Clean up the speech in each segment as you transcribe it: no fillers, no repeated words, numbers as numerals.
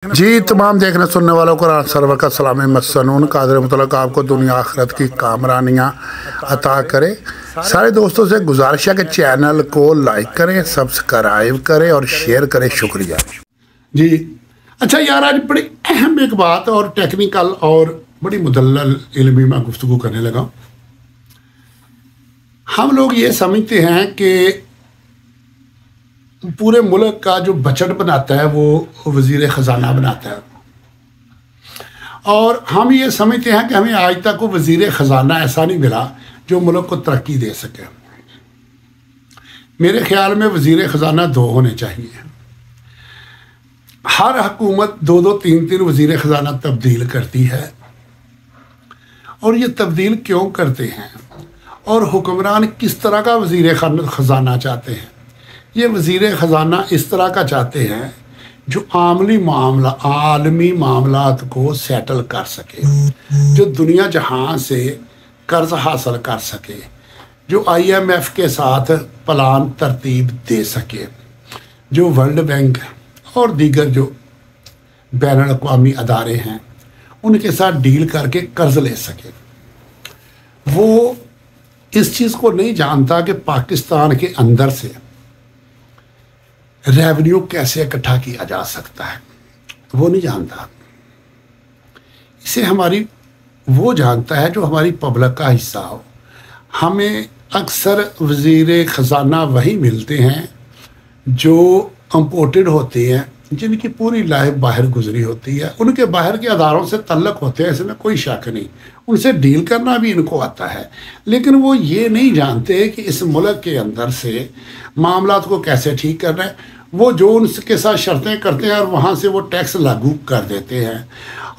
جی تمام دیکھنے سننے والوں کو سرور کا سلام مسنون قادر مطلق آپ کو دنیا آخرت کی کامرانیاں عطا کرے۔ سارے دوستوں سے گزارش ہے کہ چینل کو لائک کریں، سبسکرائب کریں اور شیئر کریں۔ شکریہ جی۔ اچھا یار، آج بڑی اہم ایک بات اور ٹیکنیکل اور بڑی مدلل علمی میں گفتگو کرنے لگا۔ ہم لوگ یہ سمجھتے ہیں کہ پورے ملک کا جو بجٹ بناتا ہے وہ وزیر خزانہ بناتا ہے، اور ہم یہ سمجھتے ہیں کہ ہمیں آج تک وہ وزیر خزانہ ایسا نہیں ملا جو ملک کو ترقی دے سکے۔ میرے خیال میں وزیر خزانہ دو ہونے چاہیے۔ ہر حکومت دو تین وزیر خزانہ تبدیل کرتی ہے، اور یہ تبدیل کیوں کرتے ہیں اور حکمران کس طرح کا وزیر خزانہ چاہتے ہیں؟ یہ وزیر خزانہ اس طرح کا چاہتے ہیں جو عالمی معاملات کو سیٹل کر سکے، جو دنیا جہاں سے قرض حاصل کر سکے، جو IMF کے ساتھ پلان ترتیب دے سکے، جو ورلڈ بینک اور دیگر جو بین الاقوامی ادارے ہیں ان کے ساتھ ڈیل کر کے قرض لے سکے۔ وہ اس چیز کو نہیں جانتا کہ پاکستان کے اندر سے ریونیو کیسے اکٹھا کیا جا سکتا ہے، وہ نہیں جانتا۔ اسے وہ جانتا ہے جو ہماری پبلک کا حصہ ہو۔ ہمیں اکثر وزیر خزانہ وہی ملتے ہیں جو امپورٹڈ ہوتے ہیں، جن کی پوری لائف باہر گزری ہوتی ہے، ان کے باہر کے اداروں سے تعلق ہوتے ہیں، اس میں کوئی شک نہیں، ان سے ڈیل کرنا بھی ان کو آتا ہے، لیکن وہ یہ نہیں جانتے کہ اس ملک کے اندر سے معاملات کو کیسے ٹھیک کرنا ہے۔ وہ جو ان کے ساتھ شرطیں کرتے ہیں اور وہاں سے وہ ٹیکس لاگو کر دیتے ہیں،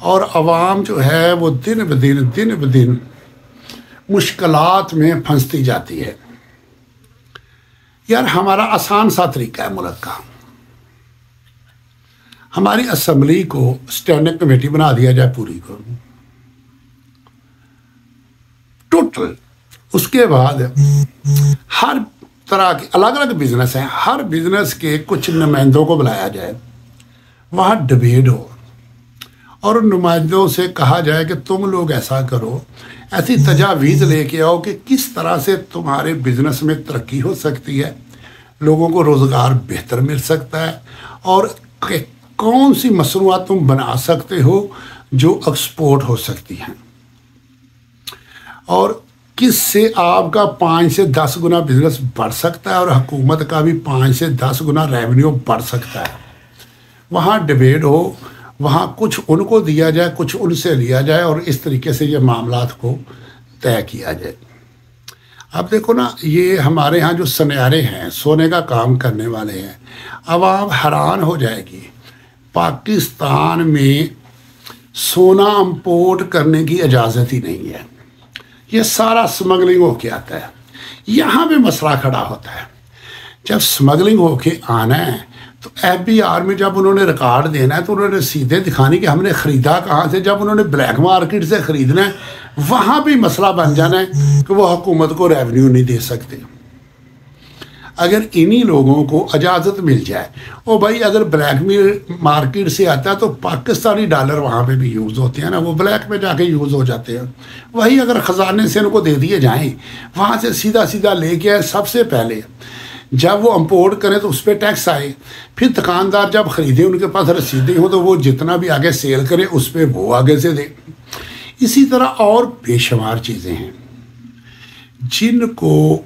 اور عوام جو ہے وہ دن بدن مشکلات میں پھنستی جاتی ہے۔ یار، ہمارا آسان سا طریقہ ہے ملک کا، ہماری اسمبلی کو اسٹینڈنگ کمیٹی بنا دیا جائے پوری کو ٹوٹل، اس کے بعد ہر طرح کے الگ الگ بزنس ہیں، ہر بزنس کے کچھ نمائندوں کو بلایا جائے، وہاں ڈبیٹ ہو، اور ان نمائندوں سے کہا جائے کہ تم لوگ ایسا کرو، ایسی تجاویز لے کے آؤ کہ کس طرح سے تمہارے بزنس میں ترقی ہو سکتی ہے، لوگوں کو روزگار بہتر مل سکتا ہے، اور کون سی مصنوعات تم بنا سکتے ہو جو ایکسپورٹ ہو سکتی ہیں، اور کس سے آپ کا 5 سے 10 گنا بزنس بڑھ سکتا ہے اور حکومت کا بھی 5 سے 10 گنا ریونیو بڑھ سکتا ہے۔ وہاں ڈبیٹ ہو، وہاں کچھ ان کو دیا جائے، کچھ ان سے لیا جائے، اور اس طریقے سے یہ معاملات کو طے کیا جائے۔ اب دیکھو نا، یہ ہمارے ہاں جو سنیارے ہیں، سونے کا کام کرنے والے ہیں، عوام حیران ہو جائے گی۔ پاکستان میں سونا امپورٹ کرنے کی اجازت ہی نہیں ہے، یہ سارا سمگلنگ ہو کے آتا ہے۔ یہاں پہ مسئلہ کھڑا ہوتا ہے، جب سمگلنگ ہو کے آنا ہے تو FBR میں جب انہوں نے ریکارڈ دینا ہے تو انہوں نے رسیدیں دکھانی کہ ہم نے خریدا کہاں سے۔ جب انہوں نے بلیک مارکیٹ سے خریدنا ہے، وہاں بھی مسئلہ بن جانا ہے کہ وہ حکومت کو ریونیو نہیں دے سکتے۔ اگر انہی لوگوں کو اجازت مل جائے، او بھائی اگر بلیک مارکیٹ سے آتا ہے تو پاکستانی ڈالر وہاں پہ بھی یوز ہوتے ہیں نا، وہ بلیک میں جا کے یوز ہو جاتے ہیں۔ وہی اگر خزانے سے ان کو دے دیے جائیں، وہاں سے سیدھا لے کے آئے، سب سے پہلے جب وہ امپورٹ کریں تو اس پہ ٹیکس آئے، پھر دکاندار جب خریدیں ان کے پاس رسیدیں ہوں تو وہ جتنا بھی آگے سیل کرے اس پہ وہ آگے سے دے۔ اسی طرح اور بے شمار چیزیں ہیں جن کو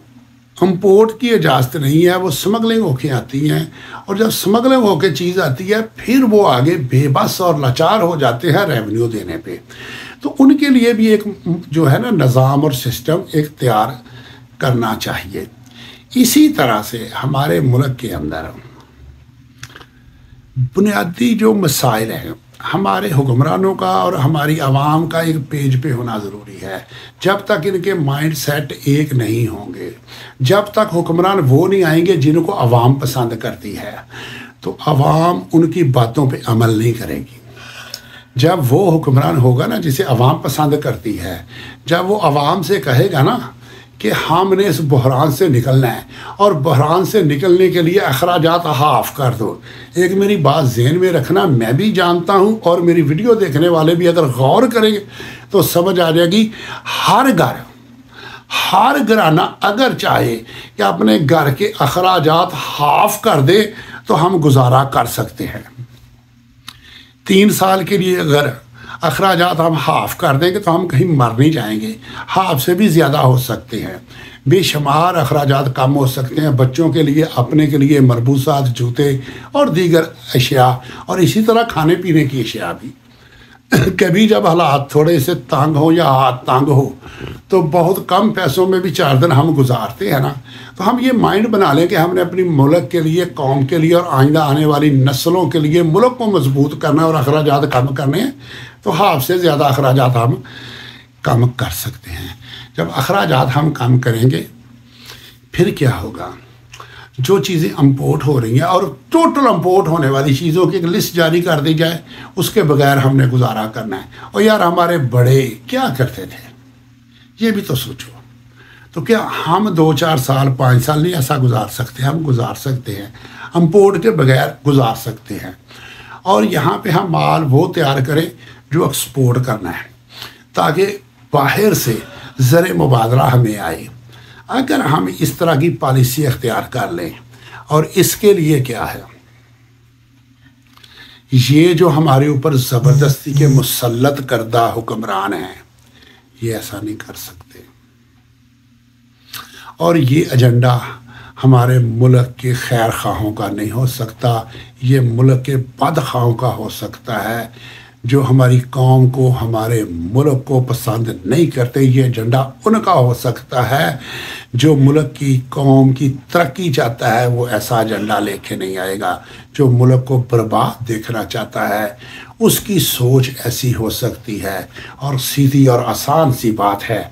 امپورٹ کی اجازت نہیں ہے، وہ سمگلنگ ہو کے آتی ہیں، اور جب سمگلنگ ہو کے چیز آتی ہے پھر وہ آگے بے بس اور لاچار ہو جاتے ہیں ریونیو دینے پہ۔ تو ان کے لیے بھی ایک جو ہے نا نظام اور سسٹم اختیار کرنا چاہیے۔ اسی طرح سے ہمارے ملک کے اندر بنیادی جو مسائل ہیں ہمارے حکمرانوں کا اور ہماری عوام کا ایک پیج پہ ہونا ضروری ہے۔ جب تک ان کے مائنڈ سیٹ ایک نہیں ہوں گے، جب تک حکمران وہ نہیں آئیں گے جن کو عوام پسند کرتی ہے، تو عوام ان کی باتوں پہ عمل نہیں کرے گی۔ جب وہ حکمران ہوگا نا جسے عوام پسند کرتی ہے، جب وہ عوام سے کہے گا نا کہ ہم نے اس بحران سے نکلنا ہے، اور بحران سے نکلنے کے لیے اخراجات ہاف کر دو۔ ایک میری بات ذہن میں رکھنا، میں بھی جانتا ہوں اور میری ویڈیو دیکھنے والے بھی اگر غور کریں گے تو سمجھ آ جائے گی، ہر گھرانہ اگر چاہے کہ اپنے گھر کے اخراجات ہاف کر دے تو ہم گزارا کر سکتے ہیں۔ 3 سال کے لیے اگر اخراجات ہم ہاف کر دیں گے تو ہم کہیں مر نہیں جائیں گے، ہاف سے بھی زیادہ ہو سکتے ہیں، بے شمار اخراجات کم ہو سکتے ہیں، بچوں کے لیے، اپنے کے لیے مربوسات، جوتے اور دیگر اشیاء، اور اسی طرح کھانے پینے کی اشیاء بھی۔ کبھی جب حالات تھوڑے سے تنگ ہو یا ہاتھ تنگ ہو تو بہت کم پیسوں میں بھی 4 دن ہم گزارتے ہیں نا، تو ہم یہ مائنڈ بنا لیں کہ ہم نے اپنی ملک کے لیے، قوم کے لیے اور آئندہ آنے والی نسلوں کے لیے ملک کو مضبوط کرنا اور اخراجات کم کرنے ہیں، تو ہاف سے زیادہ اخراجات ہم کم کر سکتے ہیں۔ جب اخراجات ہم کم کریں گے پھر کیا ہوگا؟ جو چیزیں امپورٹ ہو رہی ہیں اور ٹوٹل امپورٹ ہونے والی چیزوں کی ایک لسٹ جاری کر دی جائے، اس کے بغیر ہم نے گزارا کرنا ہے۔ اور یار ہمارے بڑے کیا کرتے تھے یہ بھی تو سوچو، تو کیا ہم 2-4 سال 5 سال نہیں ایسا گزار سکتے؟ ہم گزار سکتے ہیں، امپورٹ کے بغیر گزار سکتے ہیں، اور یہاں پہ ہم مال وہ تیار کریں جو ایکسپورٹ کرنا ہے تاکہ باہر سے زر مبادلہ ہمیں آئے۔ اگر ہم اس طرح کی پالیسی اختیار کر لیں، اور اس کے لیے کیا ہے، یہ جو ہمارے اوپر زبردستی کے مسلط کردہ حکمران ہیں یہ ایسا نہیں کر سکتے، اور یہ ایجنڈا ہمارے ملک کے خیر خواہوں کا نہیں ہو سکتا، یہ ملک کے بدخواہوں کا ہو سکتا ہے، جو ہماری قوم کو، ہمارے ملک کو پسند نہیں کرتے۔ یہ ایجنڈا ان کا ہو سکتا ہے جو ملک کی، قوم کی ترقی چاہتا ہے، وہ ایسا ایجنڈا لے کے نہیں آئے گا۔ جو ملک کو برباد دیکھنا چاہتا ہے اس کی سوچ ایسی ہو سکتی ہے، اور سیدھی اور آسان سی بات ہے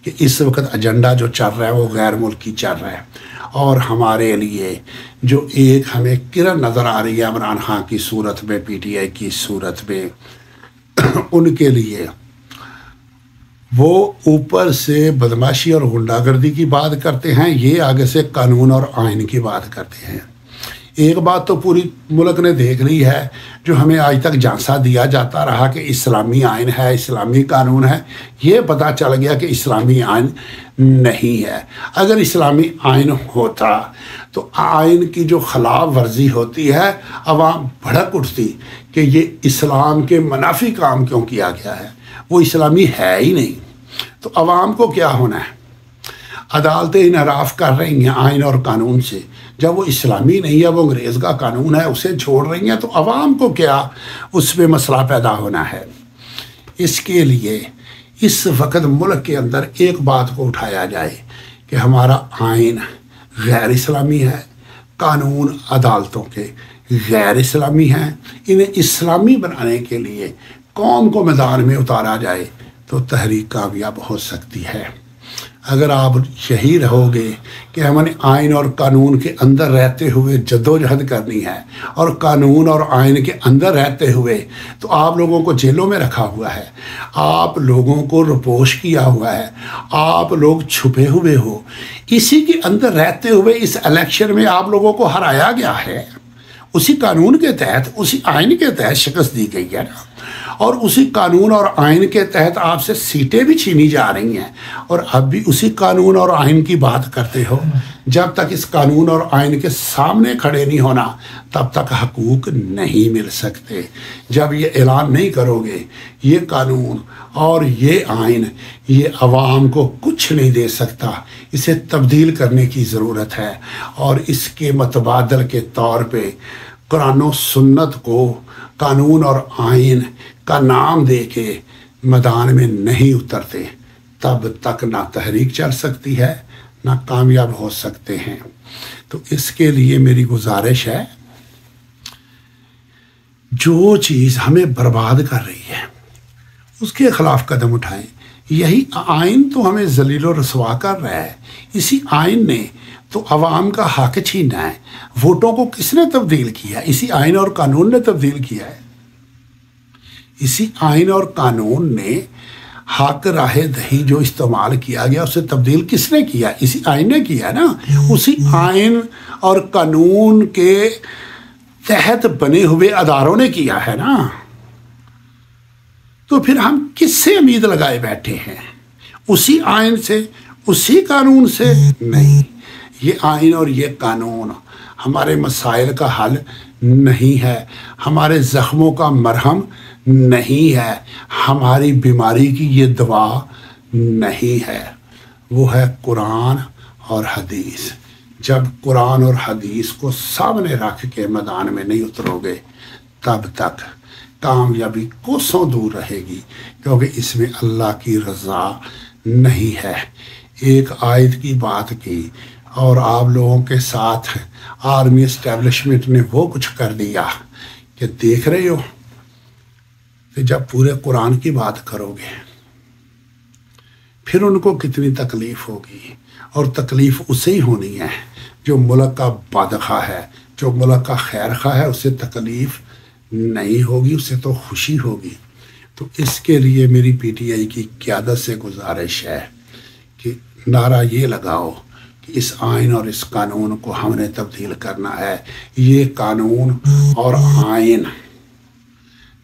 کہ اس وقت ایجنڈا جو چل رہا ہے وہ غیر ملکی چل رہا ہے، اور ہمارے لیے جو ایک ہمیں کرن نظر آ رہی ہے عمران خان کی صورت میں، پی ٹی آئی کی صورت میں، ان کے لیے وہ اوپر سے بدماشی اور غنڈہ گردی کی بات کرتے ہیں، یہ آگے سے قانون اور آئین کی بات کرتے ہیں۔ ایک بات تو پوری ملک نے دیکھ لی ہے، جو ہمیں آج تک جھانسا دیا جاتا رہا کہ اسلامی آئین ہے، اسلامی قانون ہے، یہ پتہ چل گیا کہ اسلامی آئین نہیں ہے۔ اگر اسلامی آئین ہوتا تو آئین کی جو خلاف ورزی ہوتی ہے عوام بھڑک اٹھتی کہ یہ اسلام کے منافی کام کیوں کیا گیا ہے، وہ اسلامی ہے ہی نہیں۔ تو عوام کو کیا ہونا ہے؟ عدالتیں انحراف کر رہی ہیں آئین اور قانون سے، جب وہ اسلامی نہیں ہے، وہ انگریز کا قانون ہے، اسے چھوڑ رہی ہیں، تو عوام کو کیا اس پہ مسئلہ پیدا ہونا ہے؟ اس کے لیے اس وقت ملک کے اندر ایک بات کو اٹھایا جائے کہ ہمارا آئین غیر اسلامی ہے، قانون عدالتوں کے غیر اسلامی ہیں، انہیں اسلامی بنانے کے لیے قوم کو میدان میں اتارا جائے تو تحریک کامیاب ہو سکتی ہے۔ اگر آپ یہی رہو گے کہ ہم نے آئین اور قانون کے اندر رہتے ہوئے جدوجہد کرنی ہے، اور قانون اور آئین کے اندر رہتے ہوئے تو آپ لوگوں کو جیلوں میں رکھا ہوا ہے، آپ لوگوں کو رپوش کیا ہوا ہے، آپ لوگ چھپے ہوئے ہو، اسی کے اندر رہتے ہوئے اس الیکشن میں آپ لوگوں کو ہرایا گیا ہے، اسی قانون کے تحت، اسی آئین کے تحت شکست دی گئی ہے نا، اور اسی قانون اور آئین کے تحت آپ سے سیٹیں بھی چھینی جا رہی ہیں، اور اب بھی اسی قانون اور آئین کی بات کرتے ہو۔ جب تک اس قانون اور آئین کے سامنے کھڑے نہیں ہونا تب تک حقوق نہیں مل سکتے۔ جب یہ اعلان نہیں کرو گے یہ قانون اور یہ آئین یہ عوام کو کچھ نہیں دے سکتا، اسے تبدیل کرنے کی ضرورت ہے، اور اس کے متبادل کے طور پہ قرآن و سنت کو قانون اور آئین کا نام دے کے میدان میں نہیں اترتے تب تک نہ تحریک چل سکتی ہے نہ کامیاب ہو سکتے ہیں۔ تو اس کے لیے میری گزارش ہے، جو چیز ہمیں برباد کر رہی ہے اس کے خلاف قدم اٹھائیں۔ یہی آئین تو ہمیں ذلیل و رسوا کر رہا ہے، اسی آئین نے تو عوام کا حق چھینا ہے۔ ووٹوں کو کس نے تبدیل کیا؟ اسی آئین اور قانون نے تبدیل کیا ہے۔ اسی آئین اور قانون نے حق راہ دہی جو استعمال کیا گیا اسے تبدیل کس نے کیا؟ اسی آئین نے کیا نا. اسی آئین اور قانون کے تحت بنے ہوئے اداروں نے کیا ہے نا. تو پھر ہم کس سے امید لگائے بیٹھے ہیں؟ اسی آئین سے، اسی قانون سے؟ نہیں، یہ آئین اور یہ قانون ہمارے مسائل کا حل نہیں ہے، ہمارے زخموں کا مرہم نہیں ہے، ہماری بیماری کی یہ دوا نہیں ہے. وہ ہے قرآن اور حدیث. جب قرآن اور حدیث کو سامنے رکھ کے میدان میں نہیں اترو گے تب تک کامیابی کوسوں دور رہے گی، کیونکہ اس میں اللہ کی رضا نہیں ہے. ایک آیت کی بات کی اور آپ لوگوں کے ساتھ آرمی اسٹیبلشمنٹ نے وہ کچھ کر دیا کہ دیکھ رہے ہو. کہ جب پورے قرآن کی بات کرو گے پھر ان کو کتنی تکلیف ہوگی، اور تکلیف اسے ہی ہونی ہے جو ملک کا بادخواہ ہے، جو ملک کا خیر خواہ ہے. اسے تکلیف نہیں ہوگی، اسے تو خوشی ہوگی. تو اس کے لیے میری پی ٹی آئی کی قیادت سے گزارش ہے کہ نعرہ یہ لگاؤ کہ اس آئین اور اس قانون کو ہم نے تبدیل کرنا ہے. یہ قانون اور آئین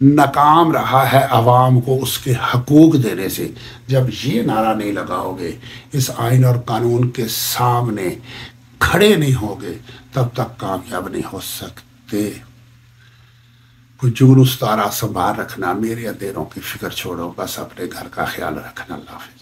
ناکام رہا ہے عوام کو اس کے حقوق دینے سے. جب یہ نعرہ نہیں لگاؤ گے، اس آئین اور قانون کے سامنے کھڑے نہیں ہوگے، تب تک کامیاب نہیں ہو سکتے. کوئی جگنو ستارہ سنبھال رکھنا، میرے اندھیروں کی فکر چھوڑو، بس اپنے گھر کا خیال رکھنا. اللہ حافظ.